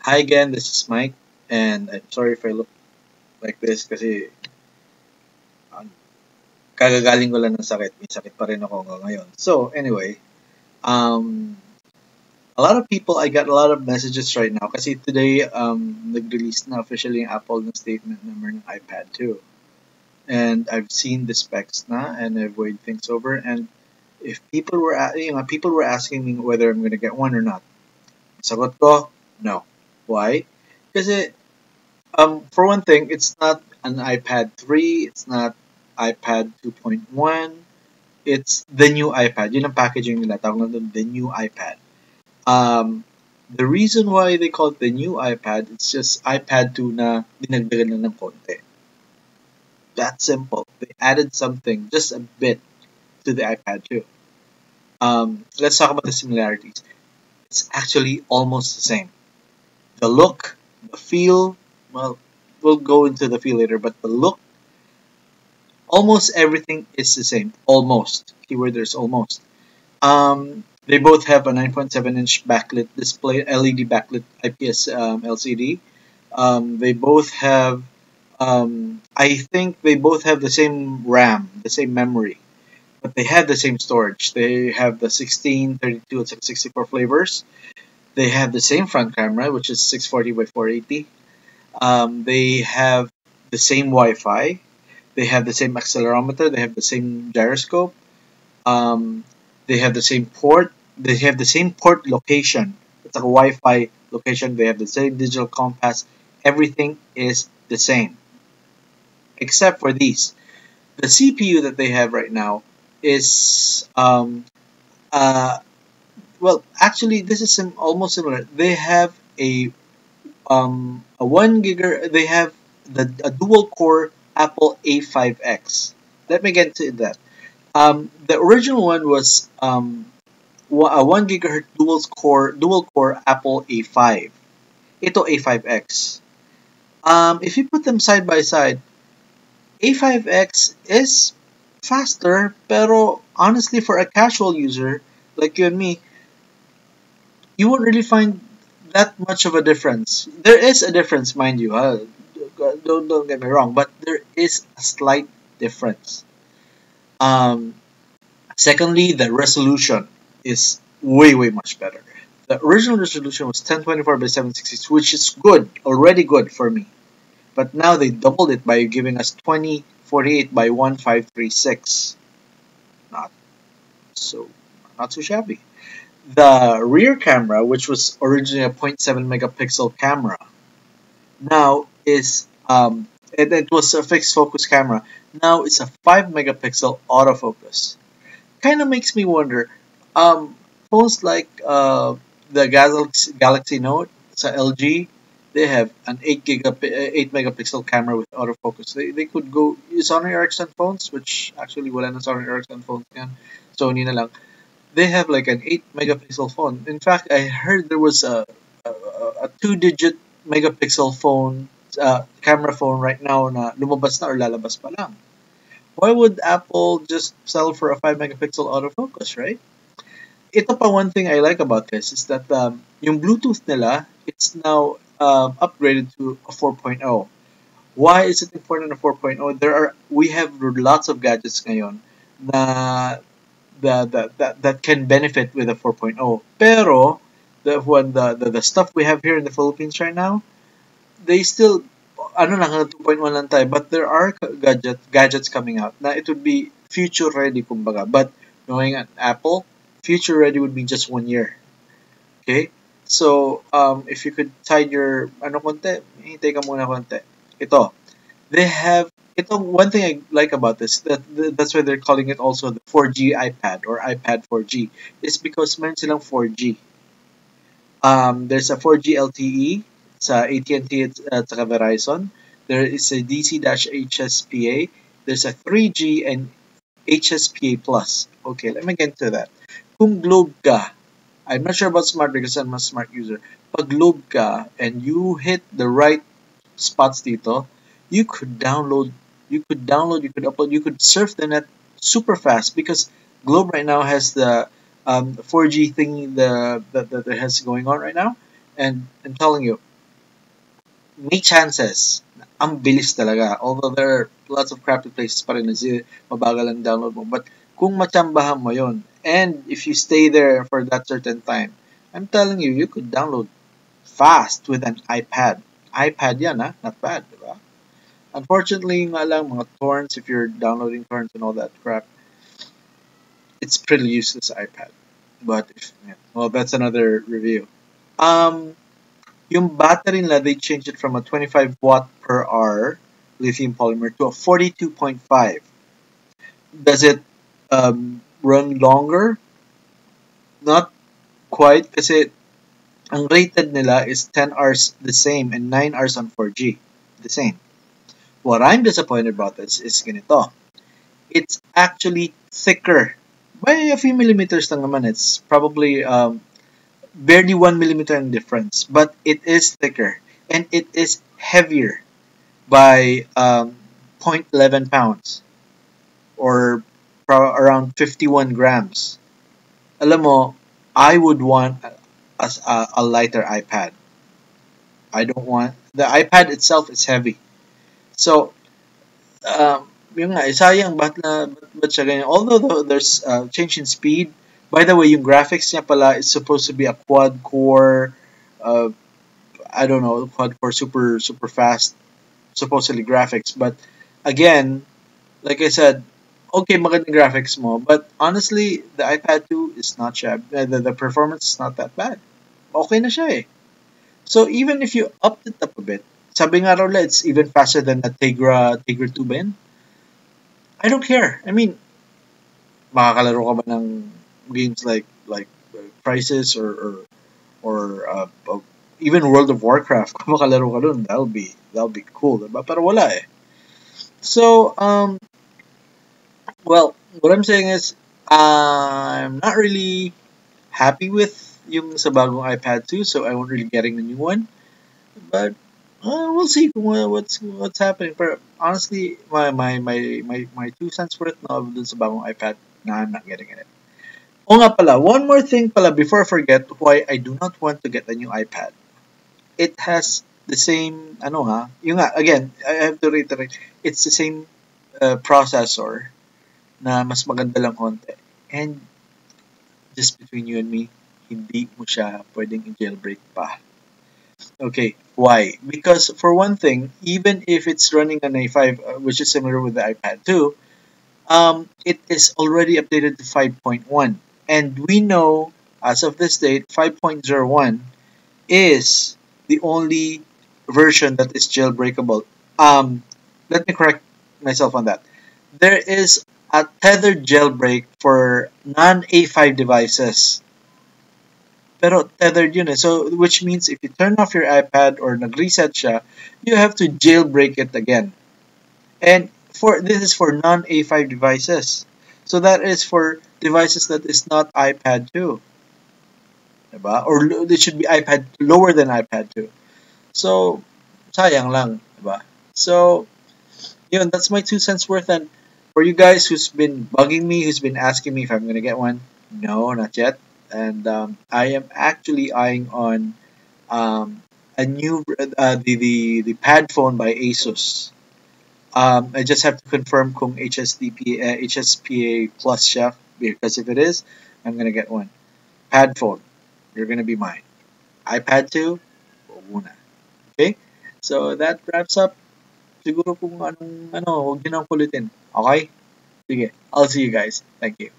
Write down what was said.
Hi again, this is Mike, and I'm sorry if I look like this kasi um, kagagaling ko lang ng sakit. May sakit pa rin ako hanggang ngayon. So, anyway, um, a lot of people, I got a lot of messages right now kasi today, nag-release na officially yung Apple ng statement number ng iPad 2. And I've seen the specs na, and I've weighed things over, and if people were asking me whether I'm gonna get one or not. Sagot ko, no. Why? Kasi for one thing, it's not an iPad 3, it's not iPad 2.1, it's the new iPad. Yun ang packaging nila, tawag na doon, the new iPad. The reason why they call it the new iPad, it's just iPad 2 na dinagdagan na ng konti. That simple. They added something, just a bit, to the iPad 2. Let's talk about the similarities. It's actually almost the same. The look, the feel, well, we'll go into the feel later, but the look, almost everything is the same. Almost. Keyword there's almost. They both have a 9.7-inch backlit display, LED backlit IPS LCD. They both have, I think they both have the same RAM, the same memory, but they have the same storage. They have the 16, 32, and 64 flavors. They have the same front camera, which is 640 by 480. They have the same Wi-Fi. They have the same accelerometer. They have the same gyroscope. They have the same port. They have the same port location. It's like a Wi-Fi location. They have the same digital compass. Everything is the same, except for these. The CPU that they have right now is well, actually, this is almost similar. They have a 1 gigahertz. They have a dual core Apple A5X. Let me get to that. The original one was a 1 gigahertz dual core Apple A5. Ito A5X. If you put them side by side, A5X is faster, pero honestly, for a casual user like you and me, you won't really find that much of a difference. There is a difference, mind you. Don't get me wrong, but there is a slight difference. Um, Secondly, the resolution is way much better. The original resolution was 1024 by 766, which is good, already good for me. But now they doubled it by giving us 2048 by 1536. Not so not so shabby. The rear camera, which was originally a 0.7 megapixel camera, now is it was a fixed focus camera. Now it's a 5 megapixel autofocus. Kind of makes me wonder. Phones like the Galaxy Note, sa LG, they have an 8 megapixel camera with autofocus. They could go Sony Ericsson phones, which actually wala na Sony Ericsson phones yan. Sony na lang. They have like an 8 megapixel phone. In fact, I heard there was a 2-digit megapixel phone, camera phone right now na lumabas na or lalabas pa lang. Why would Apple just sell for a 5 megapixel autofocus, right? Ito pa one thing I like about this is that yung Bluetooth nila, it's now upgraded to a 4.0. Why is it important a 4.0? We have lots of gadgets ngayon na that can benefit with a 4.0. Pero the stuff we have here in the Philippines right now, they still ano lang 2.1 lang tayo, but there are gadgets coming out na it would be future ready kumbaga. But knowing at Apple, future ready would be just 1 year. Okay? So, if you could tie your konti, hintay ka muna konti. Ito, they have one thing I like about this, that's why they're calling it also the 4G iPad or iPad 4G, is because meron silang 4G. There's a 4G LTE sa AT&T at saka Verizon. There is a DC-HSPA. There's a 3G and HSPA+. Okay, let me get to that. Kung Globe ka, I'm not sure about Smart because I'm a Smart user. Pag Globe ka and you hit the right spots dito, you could upload, you could surf the net super fast because Globe right now has the 4G thingy that has going on right now, and I'm telling you, may chances. Ang bilis talaga. Although there are lots of crappy places pa rin na mabagal ang download mo. But kung matsambahan mo yon, and if you stay there for that certain time, I'm telling you, you could download fast with an iPad. iPad yan, ha? Not bad, di ba? Unfortunately, nga lang, mga torrents, if you're downloading torrents and all that crap, it's pretty useless iPad. But, yeah, well, that's another review. Um, yung battery nila, they changed it from a 25 watt per hour lithium polymer to a 42.5. Does it run longer? Not quite, kasi ang rated nila is 10 hours the same and 9 hours on 4G. The same. What I'm disappointed about this is ganito. It's actually thicker. By a few millimeters lang naman. It's probably barely 1 millimeter in difference. But it is thicker. And it is heavier by 0.11 pounds. Or around 51 grams. Alam mo, I would want a lighter iPad. I don't want... The iPad itself is heavy. So, yung nga, sayang, ba't siya ganyan? Although there's change in speed, by the way, yung graphics niya pala is supposed to be a quad-core, I don't know, quad-core super fast, supposedly graphics. But, again, like I said, okay, magandang graphics mo, but honestly, the iPad 2 is not shabby. The performance is not that bad. Okay na siya eh. So, even if you upped it up a bit, sabi nga raw it's even faster than the Tegra 2 ba yun? I don't care. I mean, makakalaro ka ba ng games like Crisis or even World of Warcraft? Kung makalaro ka dun, that'll be cool, diba? Pero wala eh. So, well, what I'm saying is, I'm not really happy with yung sa bagong iPad 2, so I won't really getting the new one. But we'll see what's happening. But honestly, my 2 cents worth na dun sa bagong iPad, na I'm not getting it. O nga pala, one more thing pala before I forget why I do not want to get a new iPad. It has the same, yung nga, again, I have to reiterate, it's the same processor na mas maganda lang konti. And just between you and me, hindi mo siya pwedeng i-jailbreak pa. Okay, why? Because for one thing, even if it's running on A5, which is similar with the iPad 2, it is already updated to 5.1. And we know, as of this date, 5.01 is the only version that is jailbreakable. Let me correct myself on that. There is a tethered jailbreak for non-A5 devices. Pero tethered yun eh. So, which means if you turn off your iPad or nag-reset siya, you have to jailbreak it again. And this is for non-A5 devices. So that is for devices that is not iPad 2. Diba? Or it should be iPad lower than iPad 2. So, sayang lang. Diba? So, yun, that's my 2 cents worth. And for you guys who's been bugging me, who's been asking me if I'm gonna get one, no, not yet. And I am actually eyeing on a new the pad phone by Asus. I just have to confirm kung HSPA plus siya, because if it is, I'm gonna get one. Pad phone, you're gonna be mine. iPad 2, wag muna. Okay? So that wraps up. Siguro kung huwag niyo nang kulitin. Okay? Sige, I'll see you guys. Thank you.